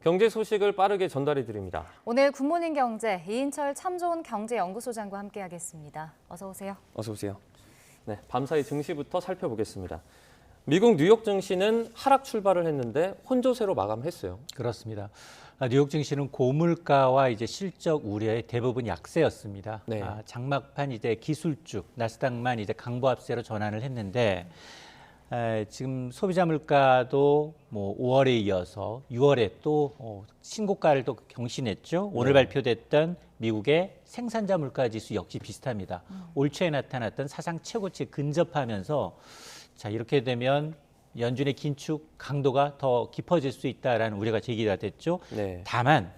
경제 소식을 빠르게 전달해 드립니다. 오늘 굿모닝 경제 이인철 참 좋은 경제연구소장과 함께하겠습니다. 어서 오세요. 어서 오세요. 네, 밤사이 증시부터 살펴보겠습니다. 미국 뉴욕 증시는 하락 출발을 했는데 혼조세로 마감했어요. 그렇습니다. 뉴욕 증시는 고물가와 이제 실적 우려의 대부분 약세였습니다. 네. 장막판 이제 기술주 나스닥만 이제 강보합세로 전환을 했는데 지금 소비자 물가도 뭐 5월에 이어서 6월에 또 신고가를 또 경신했죠. 오늘 발표됐던 미국의 생산자 물가 지수 역시 비슷합니다. 올 초에 나타났던 사상 최고치에 근접하면서 자, 이렇게 되면 연준의 긴축 강도가 더 깊어질 수 있다라는 우려가 제기가 됐죠. 네. 다만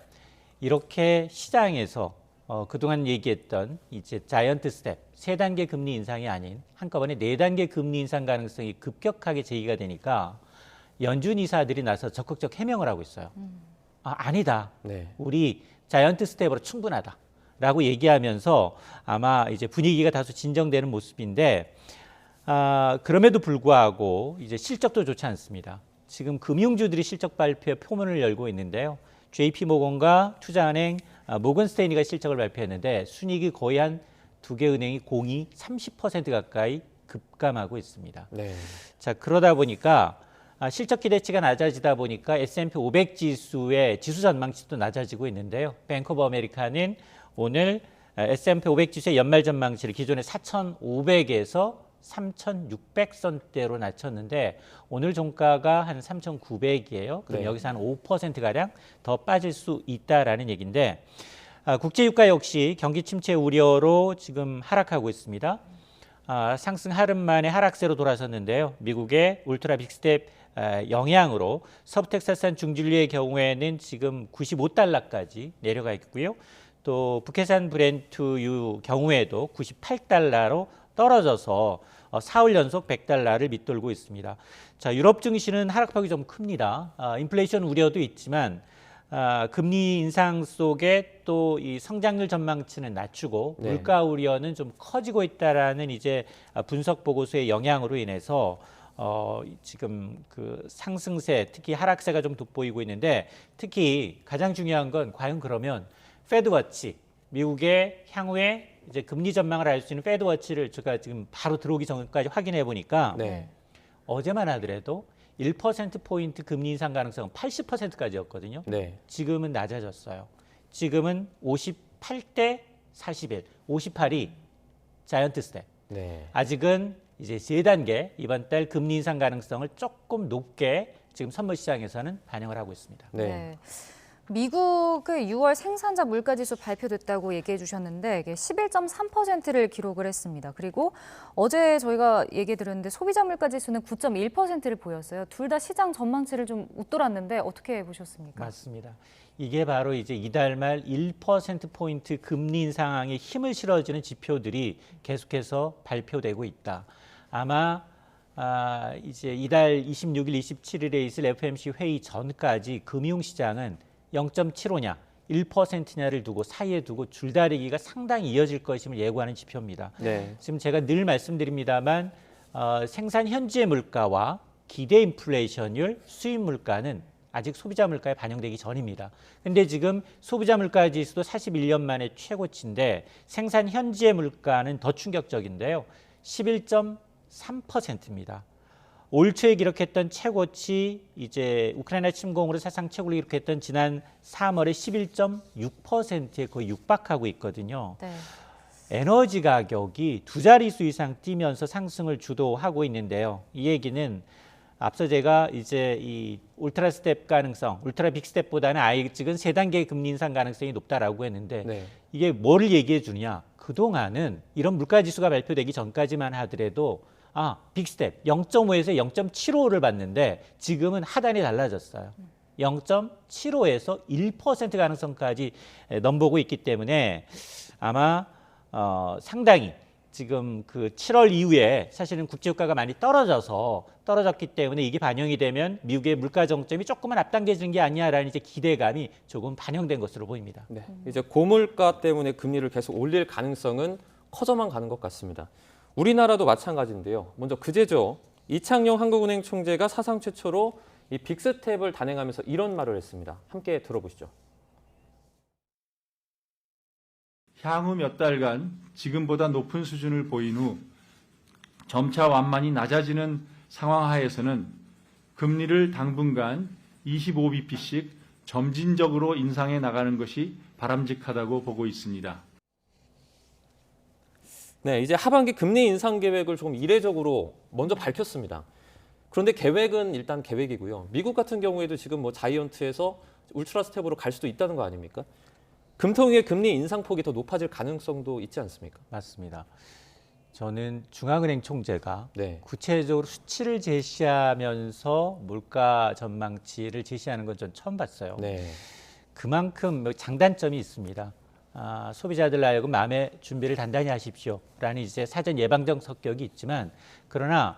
이렇게 시장에서 그동안 얘기했던 이제 자이언트 스텝, 3단계 금리 인상이 아닌 한꺼번에 4단계 금리 인상 가능성이 급격하게 제기가 되니까 연준 이사들이 나서 적극적 해명을 하고 있어요. 아니다. 네. 우리 자이언트 스텝으로 충분하다라고 얘기하면서 아마 이제 분위기가 다소 진정되는 모습인데 그럼에도 불구하고 이제 실적도 좋지 않습니다. 지금 금융주들이 실적 발표에 포문을 열고 있는데요. JP모건과 투자은행 모건 스테인리가 실적을 발표했는데 순이익이 거의 한 2개 은행이 공이 30% 가까이 급감하고 있습니다. 네. 자, 그러다 보니까 실적 기대치가 낮아지다 보니까 S&P 500 지수의 지수 전망치도 낮아지고 있는데요. 뱅크 오브 아메리카는 오늘 S&P 500 지수의 연말 전망치를 기존의 4,500에서 3,600선대로 낮췄는데 오늘 종가가 한 3,900이에요. 그럼 네. 여기서 한 5%가량 더 빠질 수 있다라는 얘기인데 국제유가 역시 경기 침체 우려로 지금 하락하고 있습니다. 상승 하루 만에 하락세로 돌아섰는데요. 미국의 울트라 빅스텝 영향으로 서부텍사스산 중진류의 경우에는 지금 95달러까지 내려가 있고요. 또 북해산 브렌트유 경우에도 98달러로 떨어져서 4월 연속 100달러를 밑돌고 있습니다. 자, 유럽 증시는 하락폭이 좀 큽니다. 인플레이션 우려도 있지만 금리 인상 속에 또 이 성장률 전망치는 낮추고 네. 물가 우려는 좀 커지고 있다라는 이제 분석 보고서의 영향으로 인해서 지금 그 상승세 특히 하락세가 좀 돋보이고 있는데 특히 가장 중요한 건 과연 그러면 페드워치 미국의 향후에 이제 금리 전망을 알 수 있는 페드워치를 제가 지금 바로 들어오기 전까지 확인해 보니까 네. 어제만 하더라도 1%포인트 금리 인상 가능성은 80%까지였거든요. 네. 지금은 낮아졌어요. 지금은 58대 41, 58이 자이언트 스텝. 네. 아직은 이제 3단계 이번 달 금리 인상 가능성을 조금 높게 지금 선물 시장에서는 반영을 하고 있습니다. 네. 미국의 6월 생산자 물가지수 발표됐다고 얘기해 주셨는데 이게 11.3%를 기록을 했습니다. 그리고 어제 저희가 얘기 들었는데 소비자 물가지수는 9.1%를 보였어요. 둘 다 시장 전망치를 좀 웃돌았는데 어떻게 보셨습니까? 맞습니다. 이게 바로 이제 이달 말 1%포인트 금리 인상에 힘을 실어주는 지표들이 계속해서 발표되고 있다. 아마 이제 이달 26일, 27일에 있을 FOMC 회의 전까지 금융시장은 0.75냐, 1%냐를 두고 사이에 두고 줄다리기가 상당히 이어질 것임을 예고하는 지표입니다. 네. 지금 제가 늘 말씀드립니다만 생산 현지의 물가와 기대 인플레이션율, 수입 물가는 아직 소비자 물가에 반영되기 전입니다. 근데 지금 소비자 물가 지수도 41년 만에 최고치인데 생산 현지의 물가는 더 충격적인데요. 11.3%입니다. 올 초에 기록했던 최고치 이제 우크라이나 침공으로 사상 최고를 기록했던 지난 3월에 11.6%에 거의 육박하고 있거든요. 네. 에너지 가격이 2자릿수 이상 뛰면서 상승을 주도하고 있는데요. 이 얘기는 앞서 제가 이제 이 울트라 스텝 가능성, 울트라 빅 스텝보다는 아직은 3단계 금리 인상 가능성이 높다라고 했는데 네. 이게 뭐를 얘기해 주냐? 그동안은 이런 물가 지수가 발표되기 전까지만 하더라도 빅스텝 0.5에서 0.75를 봤는데 지금은 하단이 달라졌어요. 0.75에서 1% 가능성까지 넘보고 있기 때문에 아마 상당히 지금 그 7월 이후에 사실은 국제유가가 많이 떨어졌기 때문에 이게 반영이 되면 미국의 물가 정점이 조금은 앞당겨지는 게 아니냐라는 이제 기대감이 조금 반영된 것으로 보입니다. 네. 이제 고물가 때문에 금리를 계속 올릴 가능성은 커져만 가는 것 같습니다. 우리나라도 마찬가지인데요. 먼저 그제죠. 이창용 한국은행 총재가 사상 최초로 이 빅스텝을 단행하면서 이런 말을 했습니다. 함께 들어보시죠. 향후 몇 달간 지금보다 높은 수준을 보인 후 점차 완만히 낮아지는 상황 하에서는 금리를 당분간 25bp씩 점진적으로 인상해 나가는 것이 바람직하다고 보고 있습니다. 네, 이제 하반기 금리 인상 계획을 조금 이례적으로 먼저 밝혔습니다. 그런데 계획은 일단 계획이고요. 미국 같은 경우에도 지금 뭐 자이언트에서 울트라 스텝으로 갈 수도 있다는 거 아닙니까? 금통위의 금리 인상폭이 더 높아질 가능성도 있지 않습니까? 맞습니다. 저는 중앙은행 총재가 네. 구체적으로 수치를 제시하면서 물가 전망치를 제시하는 건 전 처음 봤어요. 네. 그만큼 장단점이 있습니다. 소비자들 하여금 마음의 준비를 단단히 하십시오라는 이제 사전 예방적 성격이 있지만 그러나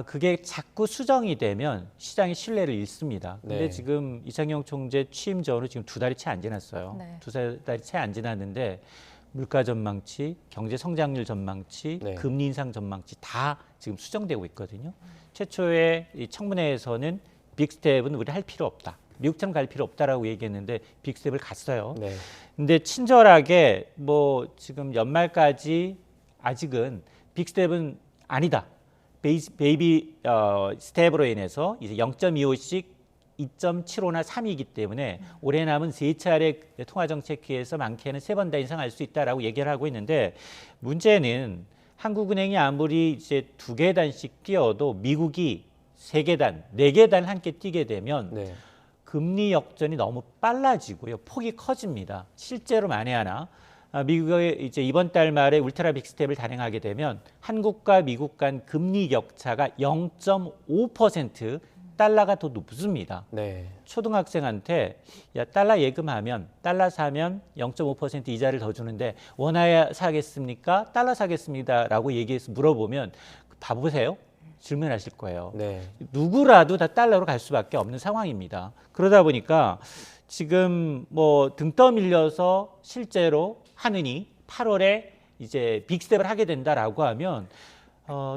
그게 자꾸 수정이 되면 시장의 신뢰를 잃습니다. 근데 네. 지금 이창용 총재 취임 전으로 지금 2달이 채 안 지났어요. 네. 2달이 채 안 지났는데 물가 전망치, 경제 성장률 전망치, 네. 금리 인상 전망치 다 지금 수정되고 있거든요. 최초에 이 청문회에서는 빅스텝은 우리 할 필요 없다. 미국처럼 갈 필요 없다라고 얘기했는데 빅스텝을 갔어요. 네. 근데 친절하게 뭐 지금 연말까지 아직은 빅스텝은 아니다. 베이비 스텝으로 인해서 이제 0.25씩 2.75나 3이기 때문에 올해 남은 세 차례 통화정책회에서 많게는 3번 다 인상할 수 있다라고 얘기를 하고 있는데 문제는 한국은행이 아무리 이제 2계단씩 뛰어도 미국이 3계단, 4계단 함께 뛰게 되면 네. 금리 역전이 너무 빨라지고요. 폭이 커집니다. 실제로 만에 하나 미국이 이제 이번 달 말에 울트라 빅스텝을 단행하게 되면 한국과 미국 간 금리 격차가 0.5% 달러가 더 높습니다. 네. 초등학생한테 야 달러 예금하면 달러 사면 0.5% 이자를 더 주는데 원화에 사겠습니까? 달러 사겠습니다라고 얘기해서 물어보면 바보세요? 질문하실 거예요. 네. 누구라도 다 달러로 갈 수밖에 없는 상황입니다. 그러다 보니까 지금 뭐 등 떠밀려서 실제로 하느니 8월에 이제 빅스텝을 하게 된다라고 하면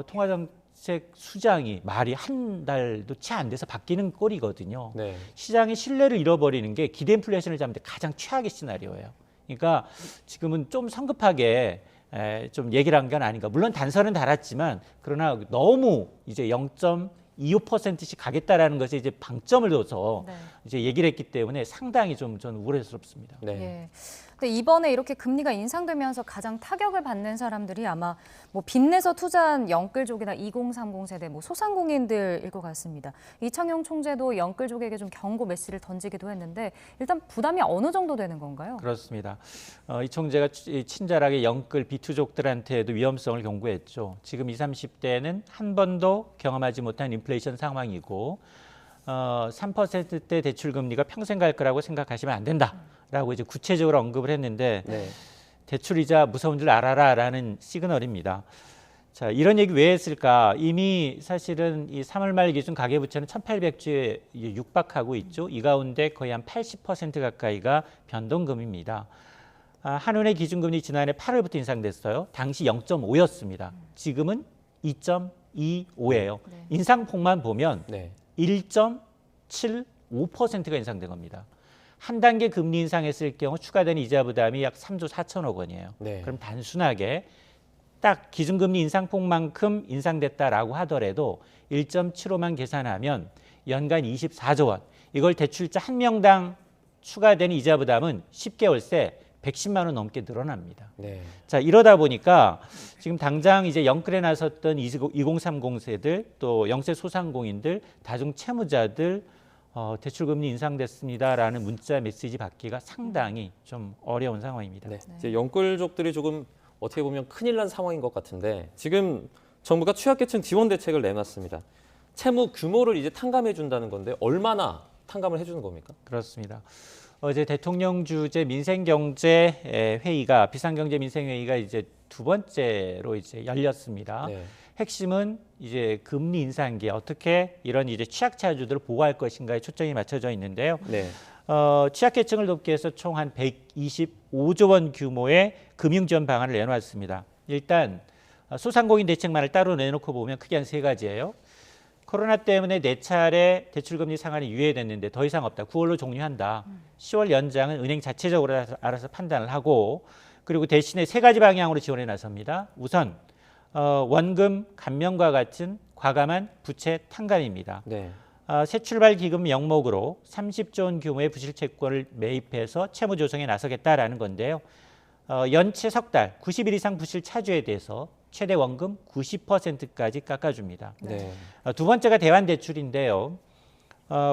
통화정책 수장이 말이 한 달도 채 안 돼서 바뀌는 꼴이거든요. 네. 시장의 신뢰를 잃어버리는 게 기대 인플레이션을 잡는 데 가장 최악의 시나리오예요. 그러니까 지금은 좀 성급하게 좀 얘기를 한 건 아닌가. 물론 단서는 달았지만 그러나 너무 이제 0.25%씩 가겠다라는 것에 이제 방점을 둬서 네. 이제 얘기를 했기 때문에 상당히 좀 저는 우려스럽습니다. 네. 예. 근데 이번에 이렇게 금리가 인상되면서 가장 타격을 받는 사람들이 아마 뭐 빚내서 투자한 영끌족이나 2030 세대, 뭐 소상공인들일 것 같습니다. 이창용 총재도 영끌족에게 좀 경고 메시지를 던지기도 했는데 일단 부담이 어느 정도 되는 건가요? 그렇습니다. 이 총재가 친절하게 영끌 비투족들한테도 위험성을 경고했죠. 지금 20, 30대는 한 번도 경험하지 못한 인플레이션 상황이고 3%대 대출 금리가 평생 갈 거라고 생각하시면 안 된다라고 이제 구체적으로 언급을 했는데 네. 대출 이자 무서운 줄 알아라라는 시그널입니다. 자, 이런 얘기 왜 했을까? 이미 사실은 이 3월 말 기준 가계부채는 1,800조에 육박하고 있죠. 이 가운데 거의 한 80% 가까이가 변동금입니다. 한은의 기준금리 지난해 8월부터 인상됐어요. 당시 0.5였습니다. 지금은 2.25예요. 네. 인상폭만 보면 네. 1.75%가 인상된 겁니다. 한 단계 금리 인상했을 경우 추가되는 이자 부담이 약 3조 4천억 원이에요. 네. 그럼 단순하게 딱 기준금리 인상폭만큼 인상됐다라고 하더라도 1.75만 계산하면 연간 24조 원. 이걸 대출자 한 명당 추가되는 이자 부담은 10개월 새 110만 원 넘게 늘어납니다. 네. 자, 이러다 보니까 지금 당장 이제 영끌에 나섰던 2030 세들 또 영세 소상공인들 다중 채무자들 대출금리 인상됐습니다라는 문자 메시지 받기가 상당히 좀 어려운 상황입니다. 네. 이제 영끌족들이 조금 어떻게 보면 큰일 난 상황인 것 같은데 지금 정부가 취약계층 지원 대책을 내놨습니다. 채무 규모를 이제 탕감해 준다는 건데 얼마나 탕감을 해주는 겁니까? 그렇습니다. 어제 대통령 주재 민생경제 회의가 비상경제 민생회의가 이제 두 번째로 이제 열렸습니다. 네. 핵심은 이제 금리 인상기에 어떻게 이런 이제 취약차주들을 보호할 것인가에 초점이 맞춰져 있는데요. 네. 취약계층을 돕기 위해서 총 한 125조 원 규모의 금융지원 방안을 내놓았습니다. 일단 소상공인 대책만을 따로 내놓고 보면 크게 한 세 가지예요. 코로나 때문에 4차례 대출금리 상한이 유예됐는데 더 이상 없다. 9월로 종료한다. 10월 연장은 은행 자체적으로 알아서 판단을 하고 그리고 대신에 3가지 방향으로 지원에 나섭니다. 우선 원금 감면과 같은 과감한 부채 탕감입니다. 네. 새 출발 기금 명목으로 30조 원 규모의 부실 채권을 매입해서 채무 조성에 나서겠다라는 건데요. 연체 석 달, 90일 이상 부실 차주에 대해서 최대 원금 90%까지 깎아줍니다. 네. 두 번째가 대환 대출인데요.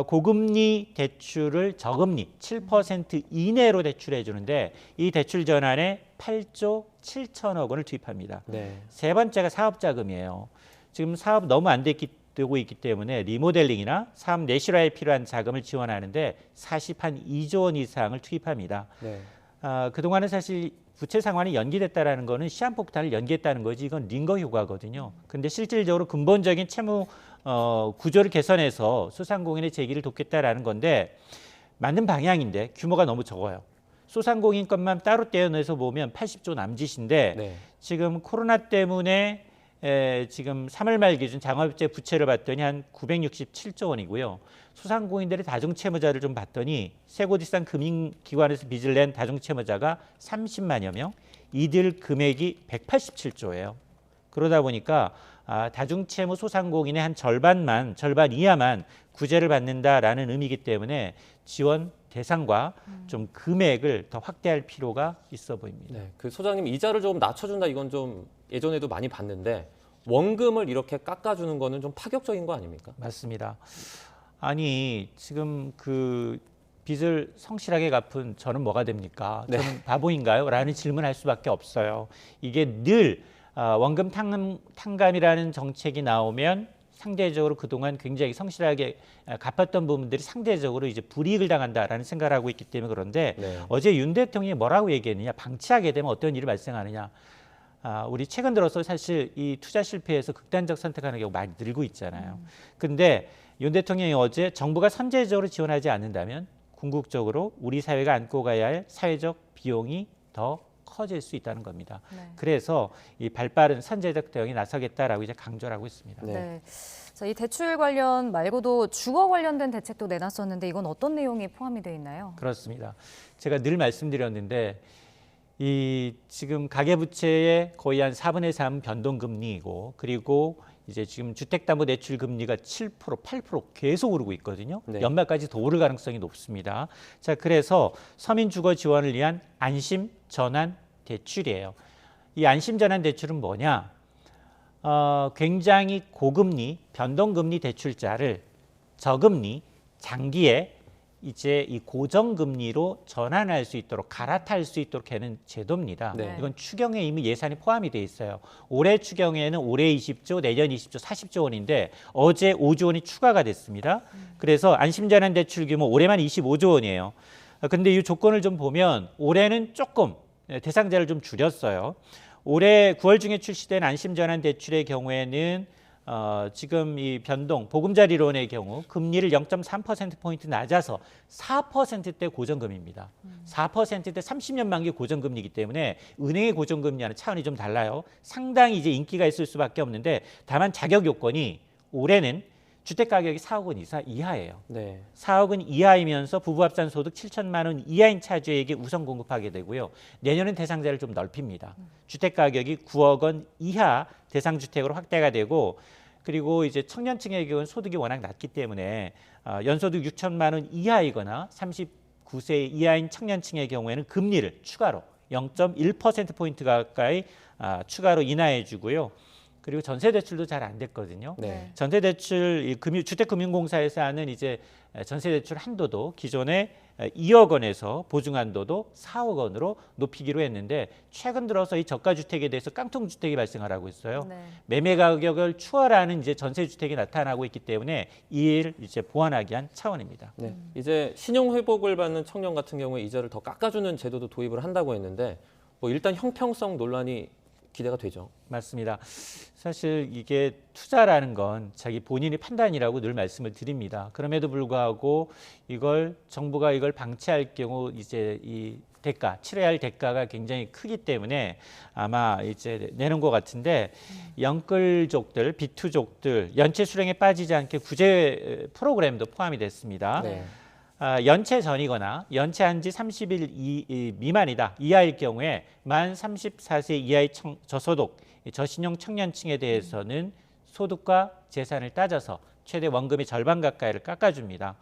고금리 대출을 저금리 7% 이내로 대출해 주는데 이 대출 전환에 8조 7천억 원을 투입합니다. 네. 세 번째가 사업자금이에요. 지금 사업 너무 안 되고 있기 때문에 리모델링이나 사업 내실화에 필요한 자금을 지원하는데 2조 원 이상을 투입합니다. 네. 그동안은 사실 부채 상환이 연기됐다라는 거는 시한폭탄을 연기했다는 거지 이건 링거 효과거든요. 근데 실질적으로 근본적인 채무 구조를 개선해서 소상공인의 재기를 돕겠다라는 건데 맞는 방향인데 규모가 너무 적어요. 소상공인 것만 따로 떼어내서 보면 80조 남짓인데 네. 지금 코로나 때문에 지금 3월 말 기준 장화업체 부채를 봤더니 한 967조 원이고요. 소상공인들의 다중채무자를 좀 봤더니 세고 뒷산 금융기관에서 빚을 낸 다중채무자가 30만여 명, 이들 금액이 187조예요. 그러다 보니까 다중채무 소상공인의 한 절반 이하만 구제를 받는다라는 의미이기 때문에 지원 대상과 좀 금액을 더 확대할 필요가 있어 보입니다. 네. 그 소장님 이자를 조금 낮춰준다 이건 좀 예전에도 많이 봤는데 원금을 이렇게 깎아주는 거는 좀 파격적인 거 아닙니까? 맞습니다. 아니 지금 그 빚을 성실하게 갚은 저는 뭐가 됩니까? 네. 저는 바보인가요? 라는 질문할 수밖에 없어요. 이게 늘 원금 탕감이라는 정책이 나오면 상대적으로 그동안 굉장히 성실하게 갚았던 부분들이 상대적으로 이제 불이익을 당한다라는 생각을 하고 있기 때문에 그런데 네. 어제 윤 대통령이 뭐라고 얘기했느냐? 방치하게 되면 어떤 일이 발생하느냐? 우리 최근 들어서 사실 이 투자 실패에서 극단적 선택하는 경우 많이 늘고 있잖아요. 근데 윤 대통령이 어제 정부가 선제적으로 지원하지 않는다면 궁극적으로 우리 사회가 안고 가야 할 사회적 비용이 더 커질 수 있다는 겁니다. 네. 그래서 이 발빠른 선제적 대응에 나서겠다라고 이제 강조를 하고 있습니다. 네. 네. 자, 이 대출 관련 말고도 주거 관련된 대책도 내놨었는데 이건 어떤 내용이 포함이 되어 있나요? 그렇습니다. 제가 늘 말씀드렸는데 이 지금 가계부채의 거의 한 4분의 3 변동금리이고 그리고 이제 지금 주택담보대출 금리가 7%, 8% 계속 오르고 있거든요. 네. 연말까지 더 오를 가능성이 높습니다. 자, 그래서 서민 주거 지원을 위한 안심 전환 대출이에요. 이 안심 전환 대출은 뭐냐? 굉장히 고금리, 변동금리 대출자를 저금리, 장기에 이제 이 고정금리로 전환할 수 있도록 갈아탈 수 있도록 하는 제도입니다. 네. 이건 추경에 이미 예산이 포함이 돼 있어요. 올해 추경에는 올해 20조, 내년 20조, 40조 원인데 어제 5조 원이 추가가 됐습니다. 그래서 안심전환 대출 규모 올해만 25조 원이에요. 근데 이 조건을 좀 보면 올해는 조금 대상자를 좀 줄였어요. 올해 9월 중에 출시된 안심전환 대출의 경우에는 지금 이 변동 보금자리론의 경우 금리를 0.3%포인트 낮아서 4%대 고정금리입니다. 4%대 30년 만기 고정금리이기 때문에 은행의 고정금리와는 차원이 좀 달라요. 상당히 이제 인기가 있을 수밖에 없는데 다만 자격 요건이 올해는 주택가격이 4억 원 이하예요. 네. 4억 원 이하이면서 부부합산 소득 7천만 원 이하인 차주에게 우선 공급하게 되고요. 내년은 대상자를 좀 넓힙니다. 주택가격이 9억 원 이하 대상주택으로 확대가 되고 그리고 이제 청년층의 경우는 소득이 워낙 낮기 때문에 연소득 6천만 원 이하이거나 39세 이하인 청년층의 경우에는 금리를 추가로 0.1%포인트 가까이 추가로 인하해 주고요. 그리고 전세 대출도 잘 안 됐거든요. 네. 전세 대출 주택금융공사에서 하는 이제 전세 대출 한도도 기존에 2억 원에서 보증 한도도 4억 원으로 높이기로 했는데 최근 들어서 이 저가 주택에 대해서 깡통 주택이 발생하고 있어요. 네. 매매 가격을 추월하는 이제 전세 주택이 나타나고 있기 때문에 이를 이제 보완하기 위한 차원입니다. 네. 이제 신용 회복을 받는 청년 같은 경우에 이자를 더 깎아주는 제도도 도입을 한다고 했는데 뭐 일단 형평성 논란이 기대가 되죠. 맞습니다. 사실 이게 투자라는 건 자기 본인의 판단이라고 늘 말씀을 드립니다. 그럼에도 불구하고 이걸 정부가 이걸 방치할 경우 이제 이 대가, 치러야 할 대가가 굉장히 크기 때문에 아마 이제 내는 것 같은데 영끌족들, 비투족들 연체 수령에 빠지지 않게 구제 프로그램도 포함이 됐습니다. 네. 연체 전이거나 연체한 지 30일 미만이다 이하일 경우에 만 34세 이하의 저소득, 저신용 청년층에 대해서는 소득과 재산을 따져서 최대 원금의 절반 가까이를 깎아줍니다.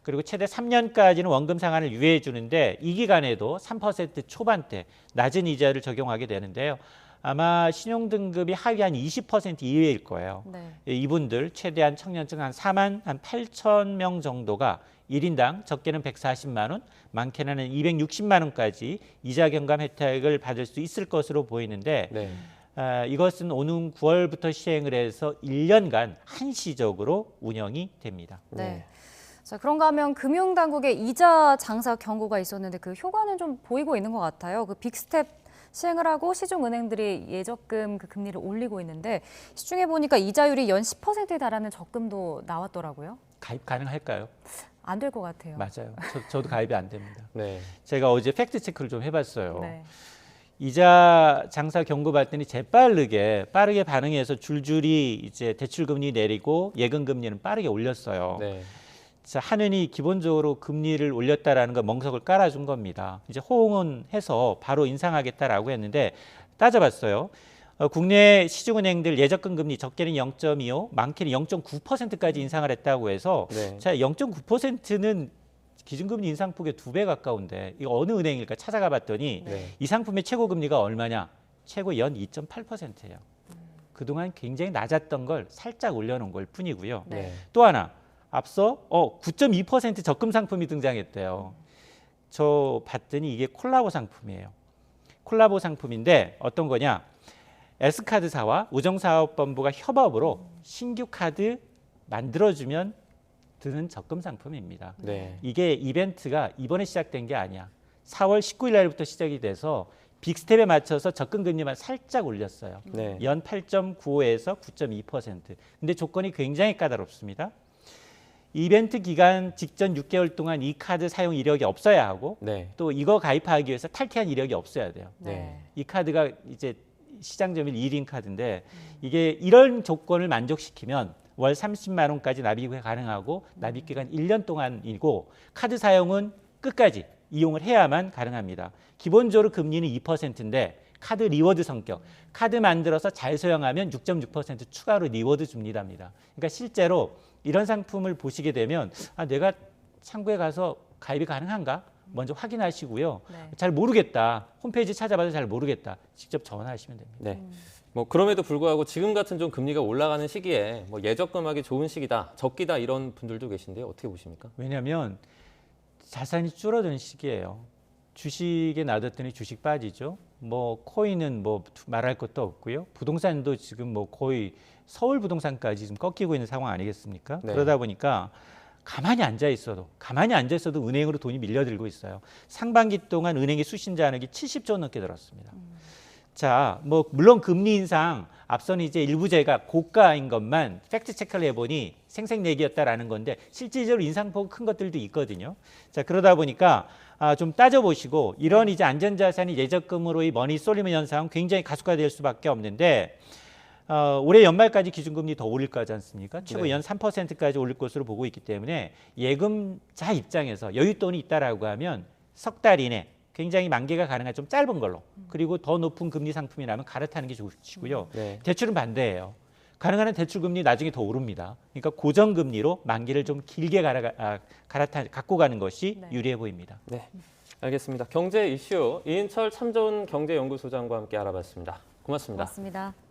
그리고 최대 3년까지는 원금 상한을 유예해 주는데 이 기간에도 3% 초반대 낮은 이자를 적용하게 되는데요. 아마 신용등급이 하위 한 20% 이외일 거예요. 네. 이분들 최대한 청년층 한 4만 한 8천 명 정도가 1인당 적게는 140만 원, 많게는 260만 원까지 이자 경감 혜택을 받을 수 있을 것으로 보이는데 네. 이것은 오는 9월부터 시행을 해서 1년간 한시적으로 운영이 됩니다. 네. 자, 그런가 하면 금융당국의 이자 장사 경고가 있었는데 그 효과는 좀 보이고 있는 것 같아요. 그 빅스텝 시행을 하고 시중은행들이 예적금 그 금리를 올리고 있는데 시중에 보니까 이자율이 연 10%에 달하는 적금도 나왔더라고요. 가입 가능할까요? 안 될 것 같아요. 맞아요. 저도 가입이 안 됩니다. 네. 제가 어제 팩트 체크를 좀 해봤어요. 네. 이자 장사 경고 받더니 빠르게 반응해서 줄줄이 이제 대출 금리 내리고 예금 금리는 빠르게 올렸어요. 네. 자, 하느니 기본적으로 금리를 올렸다라는 거 멍석을 깔아준 겁니다. 이제 호응은 해서 바로 인상하겠다라고 했는데 따져봤어요. 국내 시중은행들 예적금 금리 적게는 0.25, 많게는 0.9%까지 인상을 했다고 해서 네. 자, 0.9%는 기준금리 인상폭의 2배 가까운데 이거 어느 은행일까 찾아가 봤더니 네. 이 상품의 최고 금리가 얼마냐? 최고 연 2.8%예요. 그동안 굉장히 낮았던 걸 살짝 올려놓은 걸 뿐이고요. 네. 또 하나 앞서 9.2% 적금 상품이 등장했대요. 저 봤더니 이게 콜라보 상품이에요. 콜라보 상품인데 어떤 거냐? S카드사와 우정사업본부가 협업으로 신규 카드 만들어주면 드는 적금 상품입니다. 네. 이게 이벤트가 이번에 시작된 게 아니야. 4월 19일 날부터 시작이 돼서 빅스텝에 맞춰서 적금 금리만 살짝 올렸어요. 네. 연 8.95에서 9.2%. 근데 조건이 굉장히 까다롭습니다. 이벤트 기간 직전 6개월 동안 이 카드 사용 이력이 없어야 하고 네. 또 이거 가입하기 위해서 탈퇴한 이력이 없어야 돼요. 네. 이 카드가 이제 시장점일 1인 카드인데 이게 이런 조건을 만족시키면 월 30만 원까지 납입이 가능하고 납입 기간 1년 동안이고 카드 사용은 끝까지 이용을 해야만 가능합니다. 기본적으로 금리는 2%인데 카드 리워드 성격, 카드 만들어서 잘 사용하면 6.6% 추가로 리워드 줍니다입니다. 그러니까 실제로 이런 상품을 보시게 되면 내가 창구에 가서 가입이 가능한가? 먼저 확인하시고요. 네. 잘 모르겠다. 홈페이지 찾아봐도 잘 모르겠다. 직접 전화하시면 됩니다. 네. 뭐 그럼에도 불구하고 지금 같은 좀 금리가 올라가는 시기에 뭐 예적금하기 좋은 시기다, 적기다 이런 분들도 계신데요. 어떻게 보십니까? 왜냐하면 자산이 줄어드는 시기예요. 주식에 놔뒀더니 주식 빠지죠. 뭐 코인은 뭐 말할 것도 없고요. 부동산도 지금 뭐 거의 서울 부동산까지 지금 꺾이고 있는 상황 아니겠습니까? 네. 그러다 보니까 가만히 앉아 있어도 은행으로 돈이 밀려들고 있어요. 상반기 동안 은행의 수신 잔액이 70조 원 넘게 들었습니다. 자, 뭐 물론 금리 인상 앞서는 이제 일부 제가 고가인 것만 팩트 체크를 해보니 생색내기였다라는 건데 실질적으로 인상폭 큰 것들도 있거든요. 자, 그러다 보니까 좀 따져보시고 이런 이제 안전자산이 예적금으로의 머니 쏠리는 현상 굉장히 가속화될 수밖에 없는데 올해 연말까지 기준금리 더 올릴 거지 않습니까? 최고 네. 연 3%까지 올릴 것으로 보고 있기 때문에 예금자 입장에서 여윳돈이 있다라고 하면 석 달 이내 굉장히 만기가 가능한 좀 짧은 걸로 그리고 더 높은 금리 상품이라면 갈아타는 게 좋으시고요. 네. 대출은 반대예요. 가능한 대출 금리 나중에 더 오릅니다. 그러니까 고정금리로 만기를 좀 길게 갖고 가는 것이 네. 유리해 보입니다. 네. 알겠습니다. 경제 이슈 이인철 참좋은 경제연구소장과 함께 알아봤습니다. 고맙습니다. 고맙습니다.